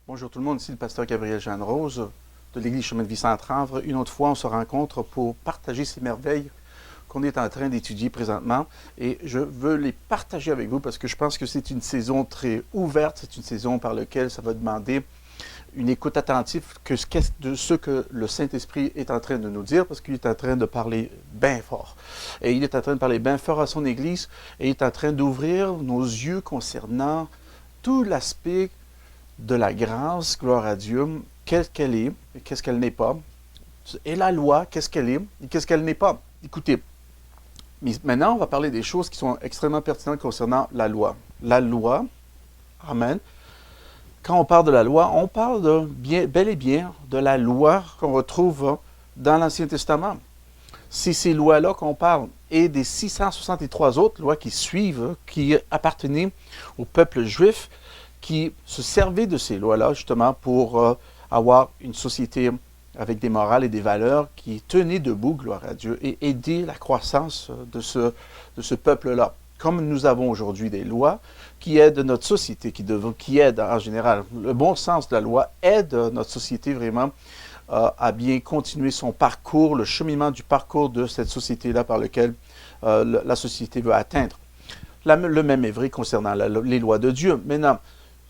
Bonjour tout le monde, ici le pasteur Gabriel Jeanne Rose de l'Église Chemin de Vie Centre-Havre. Une autre fois, on se rencontre pour partager ces merveilles qu'on est en train d'étudier présentement. Et je veux les partager avec vous parce que je pense que c'est une saison très ouverte. C'est une saison par laquelle ça va demander une écoute attentive de ce que le Saint-Esprit est en train de nous dire, parce qu'il est en train de parler bien fort. Et il est en train de parler bien fort à son Église, et il est en train d'ouvrir nos yeux concernant tout l'aspect de la grâce, gloire à Dieu, qu'est-ce qu'elle est et qu'est-ce qu'elle n'est pas. Et la loi, qu'est-ce qu'elle est et qu'est-ce qu'elle n'est pas. Écoutez, maintenant, on va parler des choses qui sont extrêmement pertinentes concernant la loi. La loi, amen. Quand on parle de la loi, on parle bel et bien de la loi qu'on retrouve dans l'Ancien Testament. C'est ces lois-là qu'on parle et des 663 autres lois qui suivent, qui appartenaient au peuple juif, qui se servaient de ces lois-là justement pour avoir une société avec des morales et des valeurs qui tenaient debout, gloire à Dieu, et aider la croissance de ce peuple-là. Comme nous avons aujourd'hui des lois qui aident notre société, qui aident en général, le bon sens de la loi aide notre société vraiment à bien continuer son parcours, le cheminement du parcours de cette société-là par lequel la société veut atteindre. Le même est vrai concernant les lois de Dieu. Maintenant,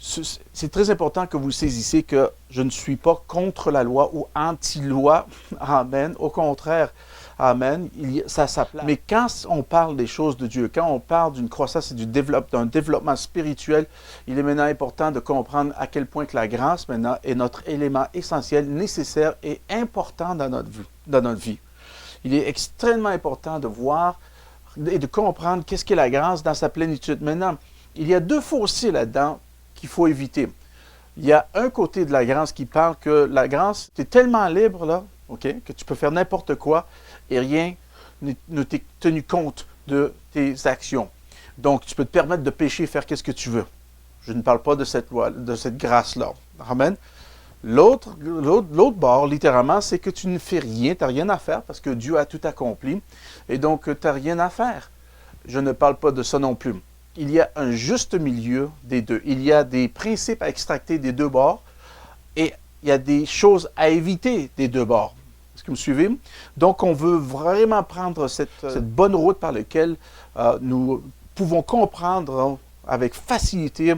c'est très important que vous saisissiez que je ne suis pas contre la loi ou anti-loi. Amen. Au contraire, amen. Ça s'appelle. Mais quand on parle des choses de Dieu, quand on parle d'une croissance et d'un développement spirituel, il est maintenant important de comprendre à quel point que la grâce maintenant est notre élément essentiel, nécessaire et important dans notre vie. Il est extrêmement important de voir et de comprendre qu'est-ce qu'est la grâce dans sa plénitude. Maintenant, il y a deux fossés là-dedans qu'il faut éviter. Il y a un côté de la grâce qui parle que la grâce, tu es tellement libre, là, okay, que tu peux faire n'importe quoi et rien ne t'est tenu compte de tes actions. Donc, tu peux te permettre de pécher et faire qu'est-ce que tu veux. Je ne parle pas de cette loi, de cette grâce-là. Amen. L'autre bord, littéralement, c'est que tu ne fais rien, tu n'as rien à faire parce que Dieu a tout accompli et donc tu n'as rien à faire. Je ne parle pas de ça non plus. Il y a un juste milieu des deux. Il y a des principes à extracter des deux bords et il y a des choses à éviter des deux bords. Est-ce que vous me suivez? Donc, on veut vraiment prendre cette bonne route par laquelle nous pouvons comprendre avec facilité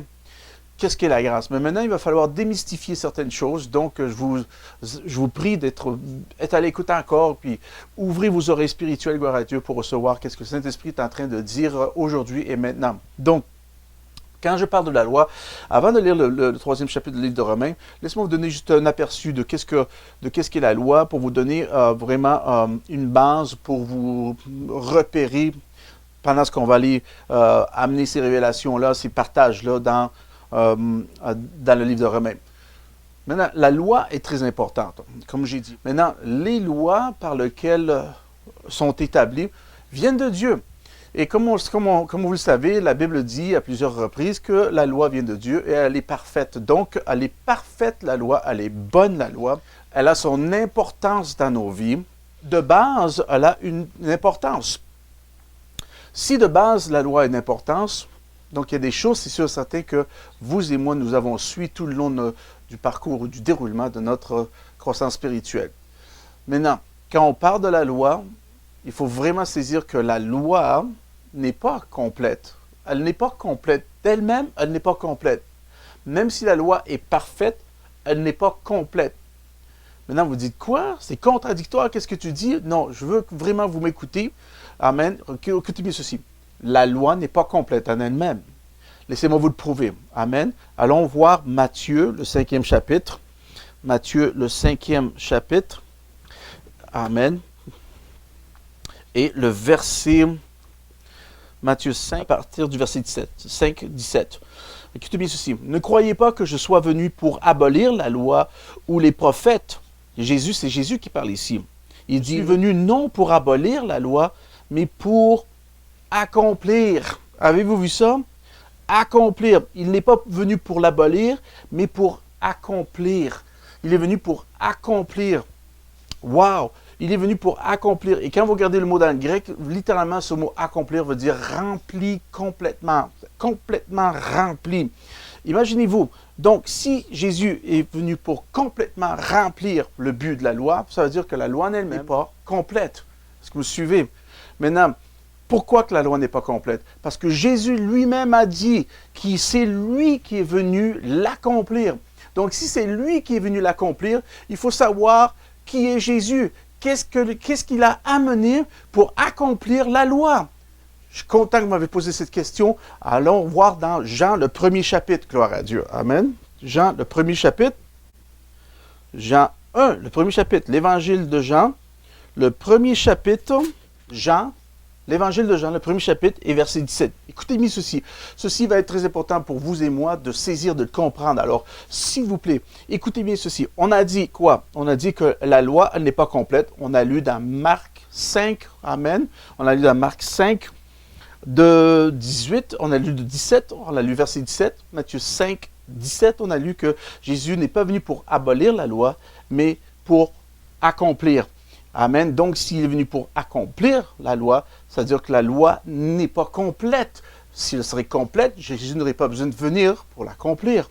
qu'est-ce qu'est la grâce. Mais maintenant, il va falloir démystifier certaines choses. Donc, je vous prie d'être à l'écoute encore, puis ouvrez vos oreilles spirituelles, gloire à Dieu, pour recevoir qu'est-ce que le Saint-Esprit est en train de dire aujourd'hui et maintenant. Donc, quand je parle de la loi, avant de lire le troisième chapitre du livre de Romains, laissez-moi vous donner juste un aperçu de qu'est-ce qu'est la loi, pour vous donner vraiment une base pour vous repérer pendant ce qu'on va aller amener ces révélations-là, ces partages-là dans le livre de Romains. Maintenant, la loi est très importante, comme j'ai dit. Maintenant, les lois par lesquelles sont établies viennent de Dieu. Et comme vous le savez, la Bible dit à plusieurs reprises que la loi vient de Dieu et elle est parfaite. Donc, elle est parfaite, la loi, elle est bonne, la loi. Elle a son importance dans nos vies. De base, elle a une importance. Si de base, la loi a une importance, donc il y a des choses, c'est sûr et certain, que vous et moi, nous avons suivi tout le long du parcours ou du déroulement de notre croissance spirituelle. Maintenant, quand on parle de la loi, il faut vraiment saisir que la loi n'est pas complète. Elle n'est pas complète. D'elle-même, elle n'est pas complète. Même si la loi est parfaite, elle n'est pas complète. Maintenant, vous dites quoi? C'est contradictoire, qu'est-ce que tu dis? Non, je veux vraiment vous m'écouter. Amen. Écoutez bien ceci. La loi n'est pas complète en elle-même. Laissez-moi vous le prouver. Amen. Allons voir Matthieu, le 5e chapitre. Matthieu, le 5e chapitre. Amen. Et le verset, Matthieu 5, à partir du verset 17. 5, 17. Écoutez bien ceci. Ne croyez pas que je sois venu pour abolir la loi ou les prophètes. C'est Jésus qui parle ici. Il dit, venu non pour abolir la loi, mais pour accomplir. Avez-vous vu ça? Accomplir. Il n'est pas venu pour l'abolir, mais pour accomplir. Il est venu pour accomplir. Wow! Il est venu pour accomplir. Et quand vous regardez le mot dans le grec, littéralement, ce mot accomplir veut dire rempli complètement. Complètement rempli. Imaginez-vous, Donc, si Jésus est venu pour complètement remplir le but de la loi, ça veut dire que la loi en elle-même n'est pas complète. Est-ce que vous suivez? Maintenant, pourquoi que la loi n'est pas complète? Parce que Jésus lui-même a dit que c'est lui qui est venu l'accomplir. Donc, si c'est lui qui est venu l'accomplir, il faut savoir qui est Jésus. Qu'est-ce qu'il a amené pour accomplir la loi? Je suis content que vous m'avez posé cette question. Allons voir dans Jean, le premier chapitre. Gloire à Dieu. Amen. Jean, le premier chapitre. Jean 1, le premier chapitre. L'évangile de Jean, le premier chapitre. Jean, l'évangile de Jean, le premier chapitre et verset 17. Écoutez-moi ceci. Ceci va être très important pour vous et moi de saisir, de le comprendre. Alors, s'il vous plaît, écoutez bien ceci. On a dit quoi? On a dit que la loi, elle n'est pas complète. On a lu dans Marc 5. Amen. On a lu dans Marc 5. De 18, on a lu de 17, on a lu verset 17, Matthieu 5, 17, on a lu que Jésus n'est pas venu pour abolir la loi, mais pour accomplir. Amen. Donc, s'il est venu pour accomplir la loi, ça veut dire que la loi n'est pas complète. S'il serait complète, Jésus n'aurait pas besoin de venir pour l'accomplir.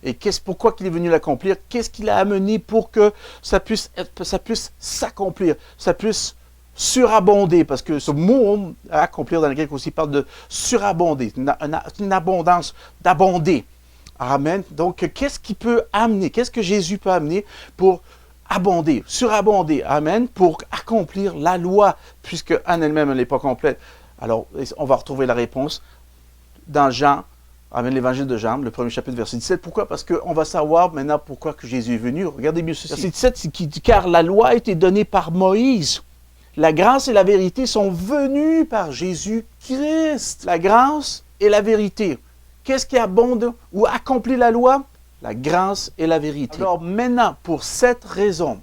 Et pourquoi qu'il est venu l'accomplir? Qu'est-ce qu'il a amené pour que ça puisse s'accomplir, ça puisse surabonder, parce que ce mot accomplir dans le grec aussi parle de surabonder, une abondance, d'abonder. Amen. Donc, qu'est-ce qu'il peut amener? Qu'est-ce que Jésus peut amener pour abonder, surabonder? Amen. Pour accomplir la loi, puisque en elle-même, elle n'est pas complète. Alors, on va retrouver la réponse dans Jean, amen, l'évangile de Jean, le premier chapitre, verset 17. Pourquoi? Parce qu'on va savoir maintenant pourquoi que Jésus est venu. Regardez bien ceci. Verset 17, c'est qui dit, car la loi a été donnée par Moïse. La grâce et la vérité sont venues par Jésus-Christ. La grâce et la vérité. Qu'est-ce qui abonde ou accomplit la loi? La grâce et la vérité. Alors maintenant, pour cette raison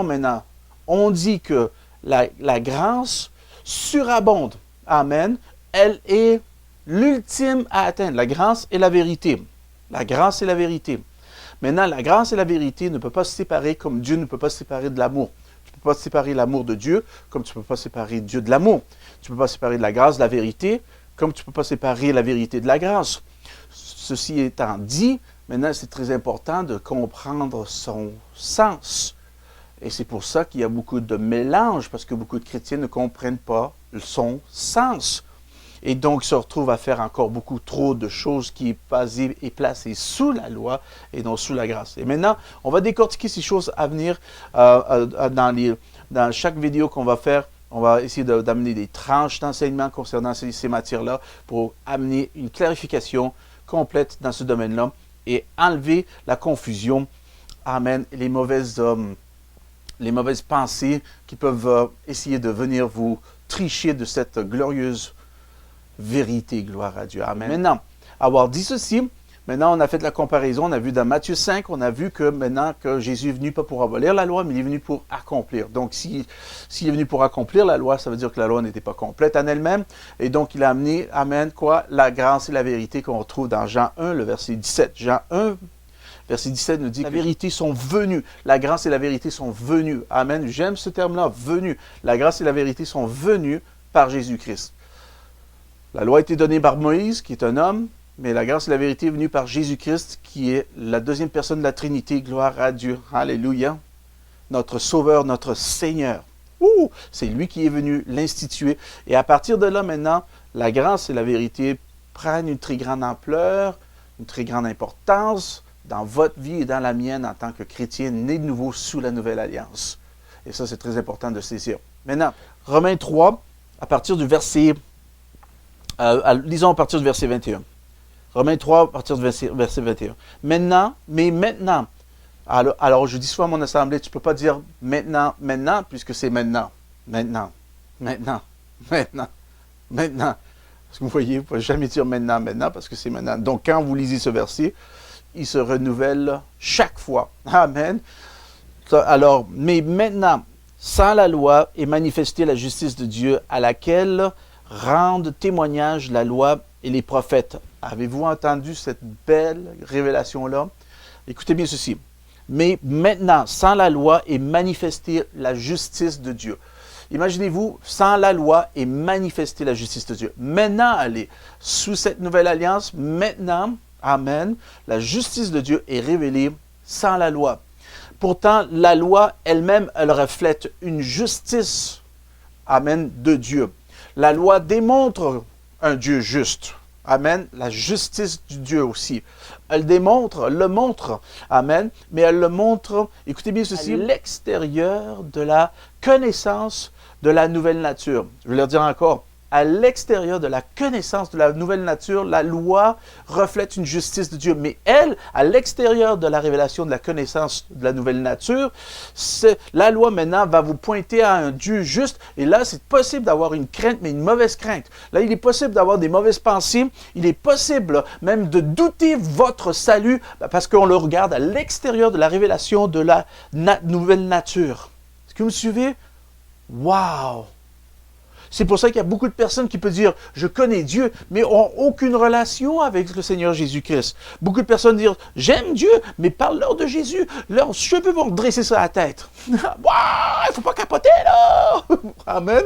maintenant, on dit que la grâce surabonde. Amen. Elle est l'ultime à atteindre. La grâce et la vérité. La grâce et la vérité. Maintenant, la grâce et la vérité ne peuvent pas se séparer comme Dieu ne peut pas se séparer de l'amour. Tu ne peux pas séparer l'amour de Dieu comme tu ne peux pas séparer Dieu de l'amour. Tu ne peux pas séparer de la grâce de la vérité comme tu ne peux pas séparer la vérité de la grâce. Ceci étant dit, maintenant c'est très important de comprendre son sens. Et c'est pour ça qu'il y a beaucoup de mélange, parce que beaucoup de chrétiens ne comprennent pas son sens. Et donc, se retrouvent à faire encore beaucoup trop de choses qui est basées et placées sous la loi et non sous la grâce. Et maintenant, on va décortiquer ces choses à venir dans chaque vidéo qu'on va faire. On va essayer d'amener des tranches d'enseignement concernant ces matières-là pour amener une clarification complète dans ce domaine-là et enlever la confusion, amen, et les mauvaises pensées qui peuvent essayer de venir vous tricher de cette glorieuse vérité, gloire à Dieu. Amen. Maintenant, avoir dit ceci, maintenant on a fait la comparaison, on a vu dans Matthieu 5, on a vu que maintenant que Jésus est venu pas pour abolir la loi, mais il est venu pour accomplir. Donc, s'il est venu pour accomplir la loi, ça veut dire que la loi n'était pas complète en elle-même. Et donc, il a amené, amen, quoi? La grâce et la vérité qu'on retrouve dans Jean 1, le verset 17. Jean 1, verset 17 nous dit que la vérité sont venues. La grâce et la vérité sont venues. Amen. J'aime ce terme-là, venu. La grâce et la vérité sont venues par Jésus-Christ. La loi a été donnée par Moïse, qui est un homme, mais la grâce et la vérité est venue par Jésus-Christ, qui est la deuxième personne de la Trinité. Gloire à Dieu. Alléluia. Notre Sauveur, notre Seigneur. C'est lui qui est venu l'instituer. Et à partir de là, maintenant, la grâce et la vérité prennent une très grande ampleur, une très grande importance dans votre vie et dans la mienne en tant que chrétien né de nouveau sous la nouvelle alliance. Et ça, c'est très important de saisir. Maintenant, Romains 3, à partir du verset... lisons à partir du verset 21. Romains 3, à partir du verset 21. Maintenant, alors je dis souvent à mon assemblée, tu ne peux pas dire maintenant, puisque c'est maintenant. Maintenant. Parce que vous voyez, vous ne pouvez jamais dire maintenant, parce que c'est maintenant. Donc, quand vous lisez ce verset, il se renouvelle chaque fois. Amen. Alors, mais maintenant, sans la loi est manifestée la justice de Dieu à laquelle rendent témoignage la loi et les prophètes. Avez-vous entendu cette belle révélation-là? Écoutez bien ceci. Mais maintenant, sans la loi est manifestée la justice de Dieu. Imaginez-vous, sans la loi est manifestée la justice de Dieu. Maintenant, allez, sous cette nouvelle alliance, maintenant, Amen. La justice de Dieu est révélée sans la loi. Pourtant, la loi elle-même, elle reflète une justice, amen, de Dieu. La loi démontre un Dieu juste. Amen. La justice du Dieu aussi. Elle démontre, elle le montre. Amen. Mais elle le montre, écoutez bien ceci, à l'extérieur de la connaissance de la nouvelle nature. Je vais leur dire encore. À l'extérieur de la connaissance de la nouvelle nature, la loi reflète une justice de Dieu. Mais elle, à l'extérieur de la révélation de la connaissance de la nouvelle nature, la loi maintenant va vous pointer à un Dieu juste. Et là, c'est possible d'avoir une crainte, mais une mauvaise crainte. Là, il est possible d'avoir des mauvaises pensées. Il est possible même de douter votre salut parce qu'on le regarde à l'extérieur de la révélation de la nouvelle nature. Est-ce que vous me suivez? Wow! C'est pour ça qu'il y a beaucoup de personnes qui peuvent dire « Je connais Dieu », mais n'ont aucune relation avec le Seigneur Jésus-Christ. Beaucoup de personnes disent « J'aime Dieu », mais parle-leur de Jésus. Leurs cheveux vont dresser sur la tête. « Waouh, il ne faut pas capoter, là !» Amen.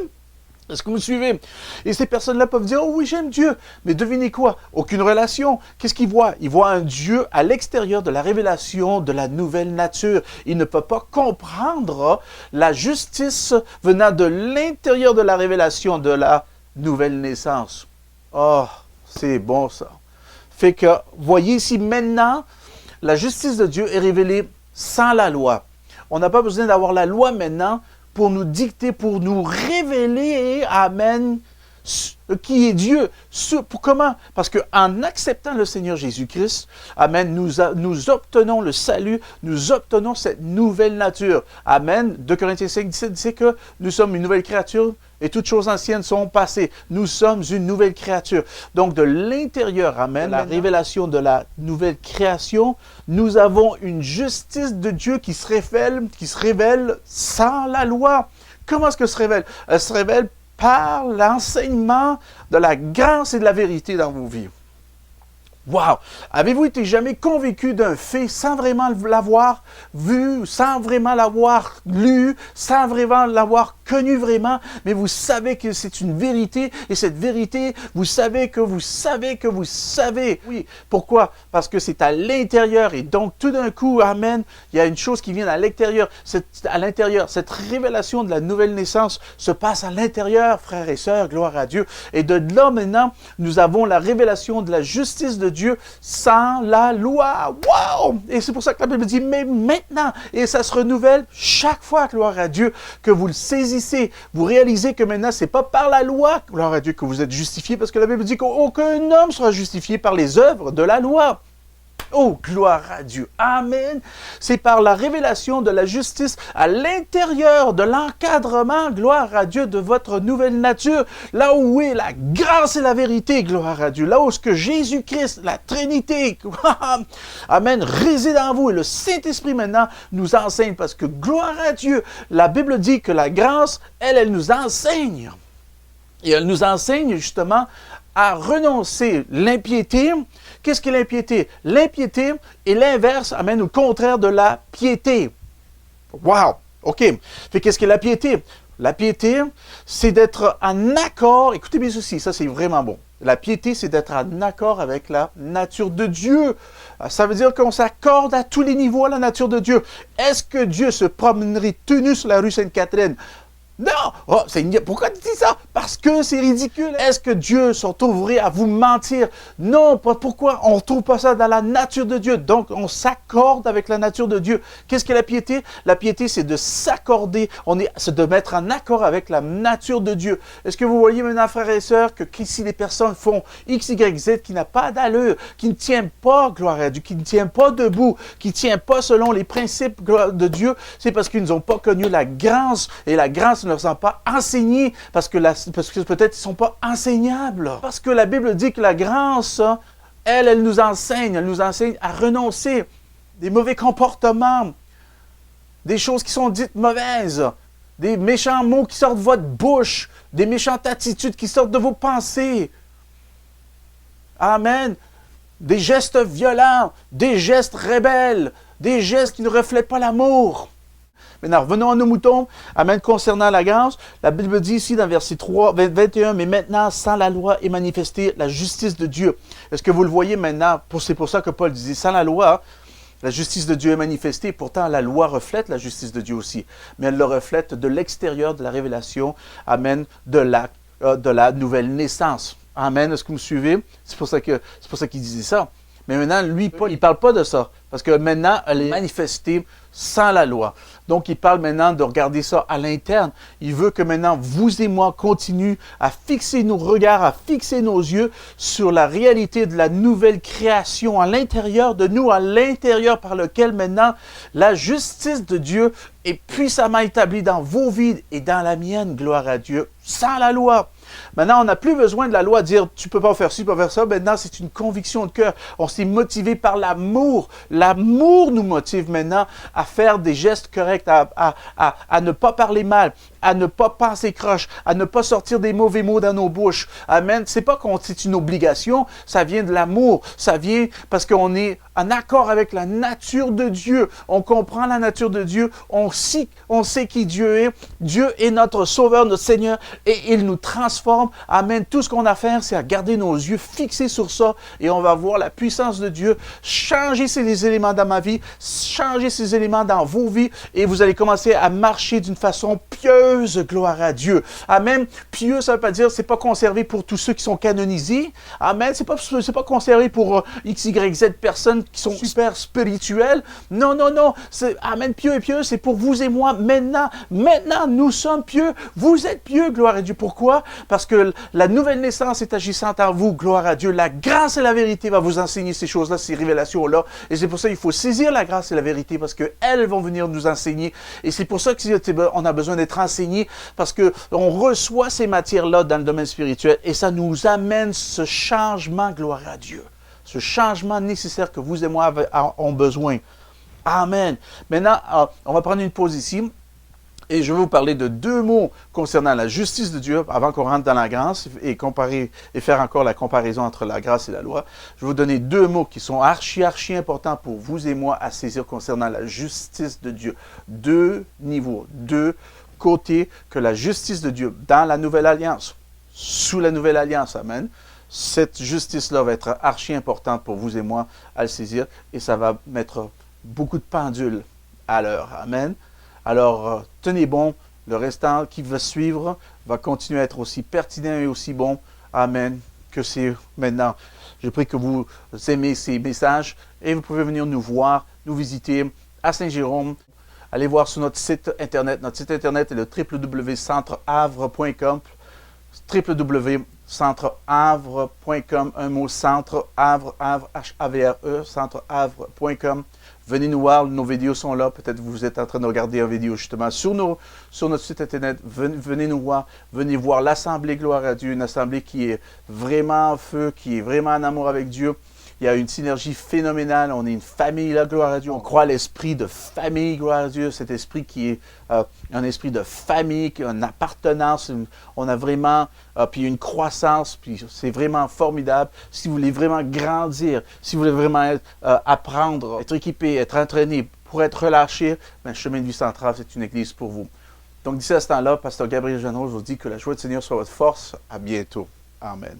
Est-ce que vous me suivez? Et ces personnes-là peuvent dire « Oh oui, j'aime Dieu ». Mais devinez quoi? Aucune relation. Qu'est-ce qu'ils voient? Ils voient un Dieu à l'extérieur de la révélation de la nouvelle nature. Ils ne peuvent pas comprendre la justice venant de l'intérieur de la révélation de la nouvelle naissance. Oh, c'est bon ça. Fait que, voyez ici maintenant, la justice de Dieu est révélée sans la loi. On n'a pas besoin d'avoir la loi maintenant pour nous dicter, pour nous révéler, amen, qui est Dieu. Comment? Parce qu'en acceptant le Seigneur Jésus-Christ, amen, nous obtenons le salut, nous obtenons cette nouvelle nature. Amen. 2 Corinthiens 5, 17 dit que nous sommes une nouvelle créature et toutes choses anciennes sont passées. Nous sommes une nouvelle créature. Donc de l'intérieur, amen, la révélation de la nouvelle création, nous avons une justice de Dieu qui se révèle sans la loi. Comment est-ce qu'elle se révèle? Elle se révèle par l'enseignement de la grâce et de la vérité dans vos vies. Wow! Avez-vous été jamais convaincu d'un fait sans vraiment l'avoir vu, sans vraiment l'avoir lu, sans vraiment l'avoir connu vraiment, mais vous savez que c'est une vérité, et cette vérité, vous savez que vous savez que vous savez. Oui, pourquoi? Parce que c'est à l'intérieur, et donc tout d'un coup, amen, il y a une chose qui vient à l'intérieur. Cette révélation de la nouvelle naissance se passe à l'intérieur, frères et sœurs, gloire à Dieu. Et de là maintenant, nous avons la révélation de la justice de Dieu sans la loi. Wow! Et c'est pour ça que la Bible dit, mais maintenant, et ça se renouvelle chaque fois, gloire à Dieu, que vous le saisissez. Vous réalisez que maintenant, c'est pas par la loi, gloire à Dieu, que vous êtes justifiés, parce que la Bible dit qu'aucun homme sera justifié par les œuvres de la loi. Oh, gloire à Dieu. Amen. C'est par la révélation de la justice à l'intérieur de l'encadrement, gloire à Dieu, de votre nouvelle nature. Là où est la grâce et la vérité, gloire à Dieu. Là où ce que Jésus-Christ, la Trinité, amen, réside en vous. Et le Saint-Esprit maintenant nous enseigne parce que, gloire à Dieu, la Bible dit que la grâce, elle nous enseigne. Et elle nous enseigne justement à renoncer l'impiété. Qu'est-ce qu'est l'impiété? L'impiété est l'inverse, amène au contraire de la piété. Wow! OK. Fait qu'est-ce qu'est la piété? La piété, c'est d'être en accord. Écoutez bien ceci, ça c'est vraiment bon. La piété, c'est d'être en accord avec la nature de Dieu. Ça veut dire qu'on s'accorde à tous les niveaux à la nature de Dieu. Est-ce que Dieu se promènerait tout nu sur la rue Sainte-Catherine? Non! Oh, pourquoi tu dis ça? Parce que c'est ridicule. Est-ce que Dieu se trouverait à vous mentir? Non, pourquoi? On ne trouve pas ça dans la nature de Dieu. Donc, on s'accorde avec la nature de Dieu. Qu'est-ce que la piété? La piété, c'est de s'accorder. C'est de mettre en accord avec la nature de Dieu. Est-ce que vous voyez maintenant, frères et sœurs, que si les personnes font X, Y, Z qui n'a pas d'allure, qui ne tient pas, gloire à Dieu, qui ne tient pas debout, qui ne tient pas selon les principes de Dieu, c'est parce qu'ils n'ont pas connu la grâce, et la grâce ne leur sont pas enseignés parce que peut-être ils ne sont pas enseignables. Parce que la Bible dit que la grâce, elle nous enseigne à renoncer des mauvais comportements, des choses qui sont dites mauvaises, des méchants mots qui sortent de votre bouche, des méchantes attitudes qui sortent de vos pensées. Amen. Des gestes violents, des gestes rebelles, des gestes qui ne reflètent pas l'amour. Maintenant, revenons à nos moutons. Amen. Concernant la grâce, la Bible dit ici dans verset 3, 21, mais maintenant, sans la loi est manifestée la justice de Dieu. Est-ce que vous le voyez maintenant? C'est pour ça que Paul disait, sans la loi, la justice de Dieu est manifestée. Pourtant, la loi reflète la justice de Dieu aussi. Mais elle le reflète de l'extérieur de la révélation, amen, de la nouvelle naissance. Amen. Est-ce que vous me suivez? C'est pour ça qu'il disait ça. Mais maintenant, lui, Paul, il ne parle pas de ça. Parce que maintenant, elle est manifestée sans la loi. Donc, il parle maintenant de regarder ça à l'interne. Il veut que maintenant, vous et moi, continuions à fixer nos regards, à fixer nos yeux sur la réalité de la nouvelle création à l'intérieur de nous, à l'intérieur par lequel maintenant, la justice de Dieu est puissamment établie dans vos vies et dans la mienne, gloire à Dieu, sans la loi. Maintenant, on n'a plus besoin de la loi de dire « tu ne peux pas faire ci, tu ne peux pas faire ça ». Maintenant, c'est une conviction de cœur. On s'est motivé par l'amour. L'amour nous motive maintenant à faire des gestes corrects, à ne pas parler mal, à ne pas penser croche, à ne pas sortir des mauvais mots dans nos bouches. Amen. C'est pas qu'on c'est une obligation, ça vient de l'amour. Ça vient parce qu'on est en accord avec la nature de Dieu. On comprend la nature de Dieu. On sait qui Dieu est. Dieu est notre Sauveur, notre Seigneur, et il nous transforme. Amen. Tout ce qu'on a à faire, c'est à garder nos yeux fixés sur ça, et on va voir la puissance de Dieu changer ces éléments dans ma vie, changer ces éléments dans vos vies, et vous allez commencer à marcher d'une façon pieuse, gloire à Dieu. Amen. Pieux, ça ne veut pas dire, c'est pas conservé pour tous ceux qui sont canonisés. Amen. C'est pas conservé pour X, Y, Z personnes qui sont super spirituelles. Non, non, non. Amen. Pieux et pieux, c'est pour vous et moi maintenant. Maintenant, nous sommes pieux. Vous êtes pieux, gloire à Dieu. Pourquoi? Parce que la nouvelle naissance est agissante en vous, gloire à Dieu. La grâce et la vérité va vous enseigner ces choses-là, ces révélations-là. Et c'est pour ça qu'il faut saisir la grâce et la vérité, parce qu'elles vont venir nous enseigner. Et c'est pour ça qu'on a besoin d'être enseigné, parce qu'on reçoit ces matières-là dans le domaine spirituel, et ça nous amène ce changement, gloire à Dieu. Ce changement nécessaire que vous et moi avons besoin. Amen. Maintenant, on va prendre une pause ici. Et je vais vous parler de deux mots concernant la justice de Dieu avant qu'on rentre dans la grâce et faire encore la comparaison entre la grâce et la loi. Je vais vous donner deux mots qui sont archi importants pour vous et moi à saisir concernant la justice de Dieu. Deux niveaux, deux côtés que la justice de Dieu dans la nouvelle alliance, sous la nouvelle alliance, amen. Cette justice-là va être archi importante pour vous et moi à le saisir, et ça va mettre beaucoup de pendules à l'heure, amen. Alors, tenez bon, le restant qui va suivre va continuer à être aussi pertinent et aussi bon, amen, que c'est maintenant. Je prie que vous aimez ces messages, et vous pouvez venir nous voir, nous visiter à Saint-Jérôme. Allez voir sur notre site internet. Notre site internet est le www.centrehavre.com. www.centrehavre.com. Un mot centre, Havre, H-A-V-R-E, centrehavre.com. Venez nous voir, nos vidéos sont là. Peut-être vous êtes en train de regarder une vidéo justement sur notre site internet. Venez nous voir. Venez voir l'Assemblée, gloire à Dieu. Une assemblée qui est vraiment en feu, qui est vraiment en amour avec Dieu. Il y a une synergie phénoménale. On est une famille, là, gloire à Dieu. On croit à l'esprit de famille, gloire à Dieu. Cet esprit qui est un esprit de famille, qui a une appartenance. On a vraiment, puis une croissance, puis c'est vraiment formidable. Si vous voulez vraiment grandir, si vous voulez vraiment apprendre, être équipé, être entraîné pour être relâché, ben, Chemin de vie centrale, c'est une église pour vous. Donc d'ici à ce temps-là, Pasteur Gabriel Jeannot, je vous dis que la joie du Seigneur soit votre force. À bientôt. Amen.